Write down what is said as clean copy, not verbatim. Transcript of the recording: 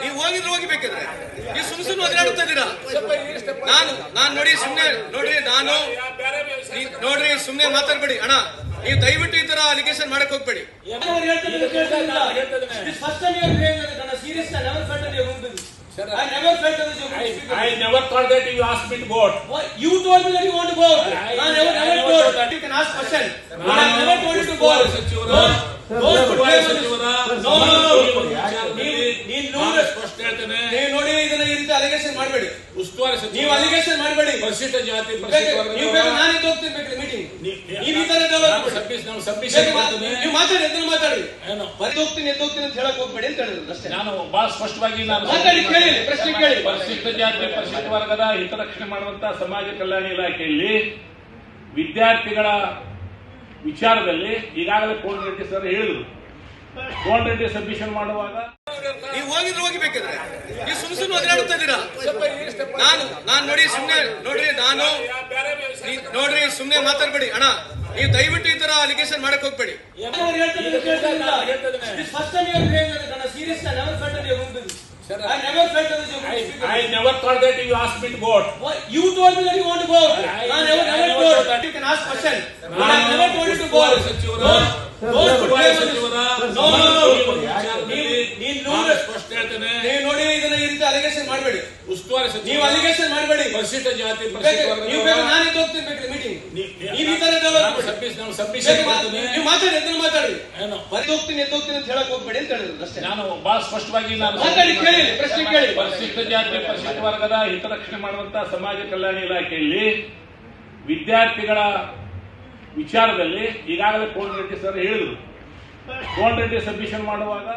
ನೀವು ಹೋಗಿದ್ರೆ ಹೋಗಿ ಬೇಕಿದ್ರೆ ನೀವು ಸುಮ್ಮನೆ ಒದರಾಡ್ತಾ ಇದ್ದೀರಾ. ನಾನು ನೋಡಿ ಸುಮ್ಮನೆ ನೋಡ್ರಿ ಸುಮ್ಮನೆ ಮಾತಾಡ್ಬೇಡಿ ಅಣ್ಣ. ನೀವು ದಯವಿಟ್ಟು ಈ ತರ ಅಲಿಗೇಷನ್ ಮಾಡಕ್ ಹೋಗ್ಬೇಡಿ. I never thought that you asked me to vote. You told me that you want to vote. I never told. You can ask question. I never told you to vote. ನೀವು ನೋಡಿ ಇದನ್ನ ಈ ರೀತಿ allegation ಮಾಡಬೇಡಿ. ಉಸ್ತುವಾರಿ ನೀವು allegation ಮಾಡಬೇಡಿ. ಪರಿಶಿಷ್ಟ ಜಾತಿ ನೀವು ನಾನು ಇದು ಹೋಗ್ತಿರ್ಬೇಕು ಮೀಟಿಂಗ್. ನೀವು ಈ ತರ ನೀವು ಮಾತಾಡಿ ಎದ್ದು ಮಾತಾಡಿ. ಬರೀ ಹೋಗ್ತೀನಿ ಎದ್ದು ಹೋಗ್ತೀನಿ ಅಂತ ಹೇಳಕ್ ಹೋಗ್ಬೇಡಿ ಅಂತ ಹೇಳಿದ್ರು ಅಷ್ಟೇ. ನಾನು ಬಹಳ ಸ್ಪಷ್ಟವಾಗಿ ಮಾತಾಡಿ ಕೇಳಿ, ಪ್ರಶ್ನೆ ಕೇಳಿ. ಪರಿಶಿಷ್ಟ ಜಾತಿ ಪರಿಶಿಷ್ಟ ವರ್ಗದ ಹಿತರಕ್ಷಣೆ ಮಾಡುವಂತಹ ಸಮಾಜ ಕಲ್ಯಾಣ ಇಲಾಖೆಯಲ್ಲಿ ವಿದ್ಯಾರ್ಥಿಗಳ ವಿಚಾರದಲ್ಲಿ ಈಗಾಗಲೇ ಕೋನ್ ರೆಡ್ಡಿ ಸರ್ ಹೇಳಿದ್ರು. ಕೋನ್ ರೆಡ್ಡಿ ಸಬ್ಮಿಷನ್ ಮಾಡುವಾಗ ನೀವು ಹೋಗಿದ್ರೆ ಹೋಗಿ ಬೇಕಿದ್ರೆ ನೀವು ಸುಮ್ಮನೆ ಒದರಾಡ್ತಾ ಇದ್ದೀರಾ. ನಾನು ನೋಡಿ ಸುಮ್ಮನೆ ಮಾತಾಡ್ಬೇಡಿ ಅಣ್ಣ. ನೀವು ದಯವಿಟ್ಟು ಈ ತರ ಅಲಿಗೇಷನ್ ಮಾಡಕ್ ಹೋಗ್ಬೇಡಿ. I never thought that you asked me to vote. You told me that you want to vote. I never told. You can ask question. I never told you to vote. ನೀವು ನೋಡಿ ಇದನ್ನ ಈ ರೀತಿ allegation ಮಾಡಬೇಡಿ. ಉಸ್ತುವಾರಿ ನೀವು allegation ಮಾಡಬೇಡಿ. ಪರಿಶಿಷ್ಟ ಜಾತಿ ನೀವು ನಾನು ಇದು ಹೋಗ್ತಿರ್ಬೇಕು ಮೀಟಿಂಗ್. ನೀವು ಈ ತರ ನೀವು ಮಾತಾಡಿ ಎದ್ದು ಮಾತಾಡಿ. ಬರೀ ಹೋಗ್ತೀನಿ ಎದ್ದು ಹೋಗ್ತೀನಿ ಅಂತ ಹೇಳಕ್ ಹೋಗ್ಬೇಡಿ ಅಂತ ಹೇಳಿದ್ರು ಅಷ್ಟೇ. ನಾನು ಬಹಳ ಸ್ಪಷ್ಟವಾಗಿ ಮಾತಾಡಿ ಕೇಳಿ, ಪ್ರಶ್ನೆ ಕೇಳಿ. ಪರಿಶಿಷ್ಟ ಜಾತಿ ಪರಿಶಿಷ್ಟ ವರ್ಗದ ಹಿತರಕ್ಷಣೆ ಮಾಡುವಂತಹ ಸಮಾಜ ಕಲ್ಯಾಣ ಇಲಾಖೆಯಲ್ಲಿ ವಿದ್ಯಾರ್ಥಿಗಳ ವಿಚಾರದಲ್ಲಿ ಈಗಾಗಲೇ ಕೋನ್ ರೆಡ್ಡಿ ಸರ್ ಹೇಳಿದ್ರು. ಕೋನ್ ರೆಡ್ಡಿ ಸಬ್ಮಿಷನ್ ಮಾಡುವಾಗ